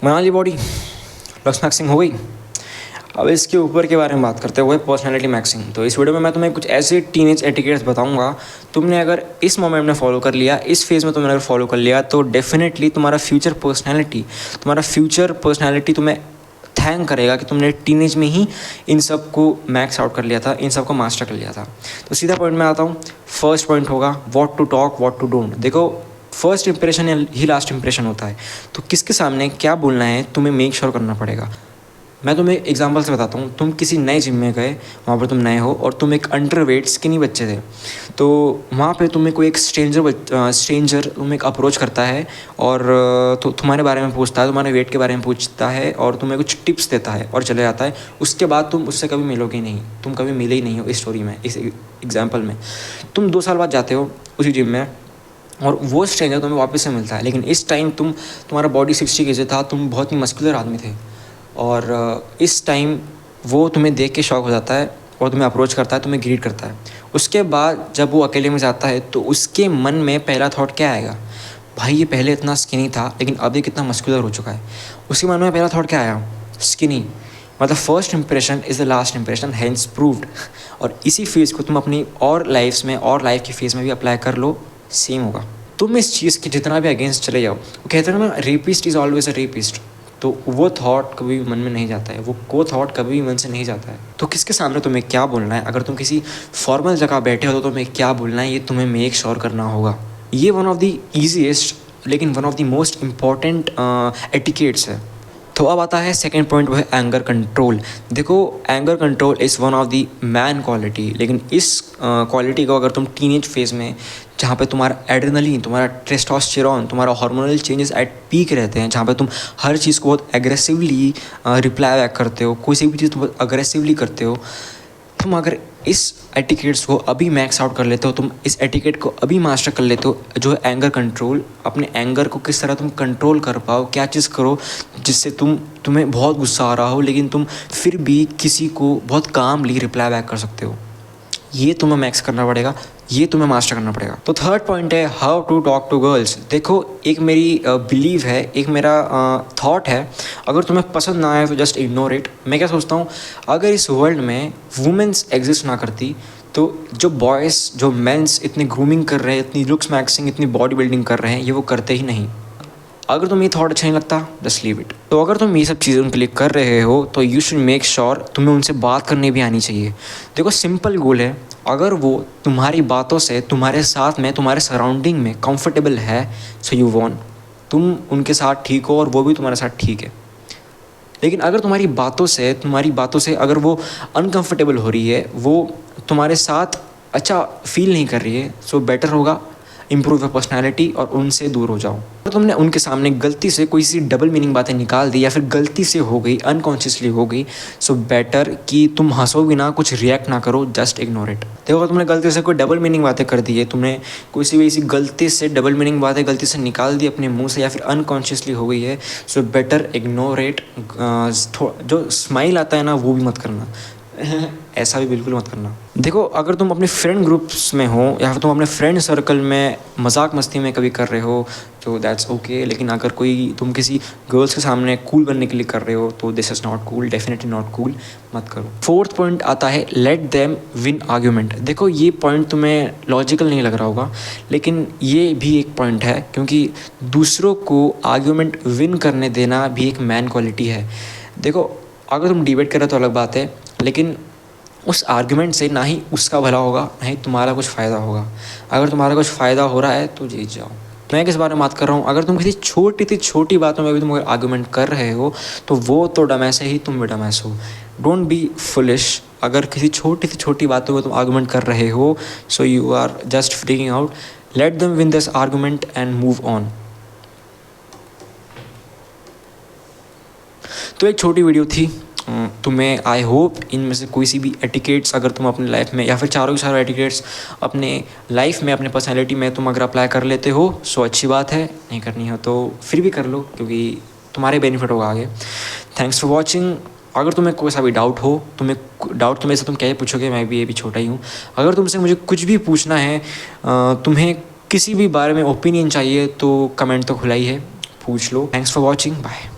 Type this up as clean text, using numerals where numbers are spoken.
बना ली body, looks maxing हो गई। अब इसके ऊपर के बारे में बात करते हुए पर्सनालिटी मैक्सिंग। तो इस वीडियो में मैं तुम्हें कुछ ऐसे टीनेज एटिकेट्स बताऊंगा, तुमने अगर इस मोमेंट में फॉलो कर लिया, इस फेज़ में तुमने अगर फॉलो कर लिया, तो डेफिनेटली तुम्हारा फ्यूचर पर्सनैलिटी तुम्हें थैंक करेगा कि तुमने टीनेज में ही इन सब को मैक्स आउट कर लिया था, इन सब को मास्टर कर लिया था। तो सीधा पॉइंट में आता हूँ। फर्स्ट पॉइंट होगा what to talk, what to don't. देखो, फर्स्ट इंप्रेशन ही लास्ट इंप्रेशन होता है, तो किसके सामने क्या बोलना है तुम्हें मेक श्योर करना पड़ेगा। मैं तुम्हें एग्जांपल से बताता हूँ। तुम किसी नए जिम में गए, वहाँ पर तुम नए हो और तुम एक अंडरवेट स्किनी बच्चे थे, तो वहाँ पे तुम्हें कोई एक स्ट्रेंजर तुम्हें एक अप्रोच करता है और तो तुम्हारे बारे में पूछता है, तुम्हारे वेट के बारे में पूछता है और तुम्हें कुछ टिप्स देता है और चले जाता है। उसके बाद तुम उससे कभी मिलोगे नहीं, तुम कभी मिले ही नहीं हो। इस स्टोरी में, इस एग्जाम्पल में तुम 2 साल बाद जाते हो उसी जिम में और वो स्ट्रेंजर तुम्हें वापस से मिलता है, लेकिन इस टाइम तुम्हारा बॉडी 60 केजी था, तुम बहुत ही मस्कुलर आदमी थे और इस टाइम वो तुम्हें देख के शॉक हो जाता है और तुम्हें अप्रोच करता है, तुम्हें ग्रीट करता है। उसके बाद जब वो अकेले में जाता है तो उसके मन में पहला थॉट क्या आएगा? भाई ये पहले इतना स्किनी था लेकिन अब ये कितना मस्कुलर हो चुका है। उसके मन में पहला थॉट क्या आया? स्किनी। मतलब first impression is the last impression, hence proved. और इसी फेज़ को तुम अपनी और लाइफ में और लाइफ की फेज़ में भी अप्लाई कर लो, सेम होगा। तुम इस चीज़ के जितना भी अगेंस्ट चले जाओ, वो कहते हैं ना, rapist is always a rapist, तो वो थॉट कभी भी मन में नहीं जाता है, वो थॉट कभी भी मन से नहीं जाता है। तो किसके सामने तुम्हें क्या बोलना है, अगर तुम किसी फॉर्मल जगह बैठे हो तो तुम्हें क्या बोलना है, ये तुम्हें मेक श्योर करना होगा। ये वन ऑफ द ईजीएस्ट लेकिन one of the most important etiquettes है। तो अब आता है सेकंड पॉइंट, वो है एंगर कंट्रोल। देखो, anger control is one of the man quality, लेकिन इस क्वालिटी को अगर तुम टीनेज फेज़ में, जहाँ पे तुम्हारा एड्रेनलिन, तुम्हारा टेस्टोस्टेरोन, तुम्हारा हार्मोनल चेंजेस एट पीक रहते हैं, जहाँ पे तुम हर चीज़ को बहुत एग्रेसिवली रिप्लाई बैक करते हो, कोई सी भी चीज़ बहुत अग्रेसिवली करते हो, तुम अगर इस एटिकेट्स को अभी मैक्स आउट कर लेते हो, तुम इस एटिकेट को अभी मास्टर कर लेते हो, जो है एंगर कंट्रोल। अपने एंगर को किस तरह तुम कंट्रोल कर पाओ, क्या चीज़ करो जिससे तुम्हें बहुत गुस्सा आ रहा हो लेकिन तुम फिर भी किसी को बहुत कामली रिप्लाई बैक कर सकते हो, ये तुम्हें मैक्स करना पड़ेगा, ये तुम्हें मास्टर करना पड़ेगा। तो थर्ड पॉइंट है how to talk to girls. देखो, एक मेरी बिलीव है, एक मेरा थॉट है, अगर तुम्हें पसंद ना आए तो जस्ट इग्नोर इट। मैं क्या सोचता हूँ, अगर इस वर्ल्ड में वुमेन्स एग्जिस्ट ना करती तो जो बॉयज़, जो मेंस इतनी ग्रूमिंग कर रहे हैं, इतनी लुक्स मैक्सिंग, इतनी बॉडी बिल्डिंग कर रहे हैं, ये वो करते ही नहीं। अगर तुम्हें ये थॉट अच्छा नहीं लगता, जस्ट लीव इट। तो अगर तुम ये सब चीज़ें उनके लिए कर रहे हो तो यू शुड मेक श्योर तुम्हें उनसे बात करनी भी आनी चाहिए। देखो, सिंपल गोल है, अगर वो तुम्हारी बातों से, तुम्हारे साथ में, तुम्हारे सराउंडिंग में कंफर्टेबल है, सो यू वॉन्ट, तुम उनके साथ ठीक हो और वो भी तुम्हारे साथ ठीक है। लेकिन अगर तुम्हारी बातों से अगर वो अनकंफर्टेबल हो रही है, वो तुम्हारे साथ अच्छा फील नहीं कर रही है, सो बेटर होगा इम्प्रूव योर पर्सनैलिटी और उनसे दूर हो जाओ। अगर तुमने उनके सामने गलती से कोई सी डबल मीनिंग बातें निकाल दी या फिर गलती से हो गई, अनकॉन्शियसली हो गई, सो बेटर कि तुम हंसो भी ना, कुछ रिएक्ट ना करो, जस्ट इग्नोर इट। देखो, अगर तुमने गलती से कोई डबल मीनिंग बातें कर दी है, तुमने कोई सी भी ऐसी गलती से डबल मीनिंग बातें गलती से निकाल दी अपने मुंह से या फिर अनकॉन्शियसली हो गई है, सो बेटर इग्नोर इट। जो स्माइल आता है ना, वो भी मत करना ऐसा भी बिल्कुल मत करना। देखो, अगर तुम अपने फ्रेंड ग्रुप्स में हो या फिर तुम अपने फ्रेंड सर्कल में मजाक मस्ती में कभी कर रहे हो तो दैट्स ओके, लेकिन अगर तुम किसी गर्ल्स के सामने कूल बनने के लिए कर रहे हो तो this is not cool, definitely not cool, मत करो। फोर्थ पॉइंट आता है लेट देम विन आर्ग्यूमेंट। देखो, ये पॉइंट तुम्हें लॉजिकल नहीं लग रहा होगा, लेकिन ये भी एक पॉइंट है, क्योंकि दूसरों को आर्ग्यूमेंट विन करने देना भी एक मैन क्वालिटी है। देखो, अगर तुम डिबेट कर रहे हो तो अलग बात है, लेकिन उस आर्गुमेंट से ना ही उसका भला होगा ना ही तुम्हारा कुछ फ़ायदा होगा। अगर तुम्हारा कुछ फ़ायदा हो रहा है तो जीत जाओ। मैं किस बारे में बात कर रहा हूँ, अगर तुम किसी छोटी बातों में भी तुम अगर आर्गुमेंट कर रहे हो तो वो तो डमैस है ही, तुम भी डमैस हो। Don't be foolish. अगर किसी छोटी बातों में तुम आर्गुमेंट कर रहे हो, so you are just freaking out. Let them win this argument and move on. तो एक छोटी वीडियो थी, तुम्हें आई होप इनमें से कोई सी भी एटिकेट्स अगर तुम अपनी लाइफ में या फिर चारों के चारों एटिकेट्स अपने लाइफ में, अपने पर्सनैलिटी में तुम अगर अप्लाई कर लेते हो, सो अच्छी बात है। नहीं करनी हो तो फिर भी कर लो, क्योंकि तुम्हारे बेनिफिट होगा आगे। Thanks for watching. अगर तुम्हें कोई सा भी डाउट हो, तुम्हें से तुम क्या ही पूछोगे, मैं भी ये भी छोटा ही हूँ। अगर तुमसे मुझे कुछ भी पूछना है, तुम्हें किसी भी बारे में ओपिनियन चाहिए, तो कमेंट तो खुला ही है, पूछ लो। Thanks for watching, bye.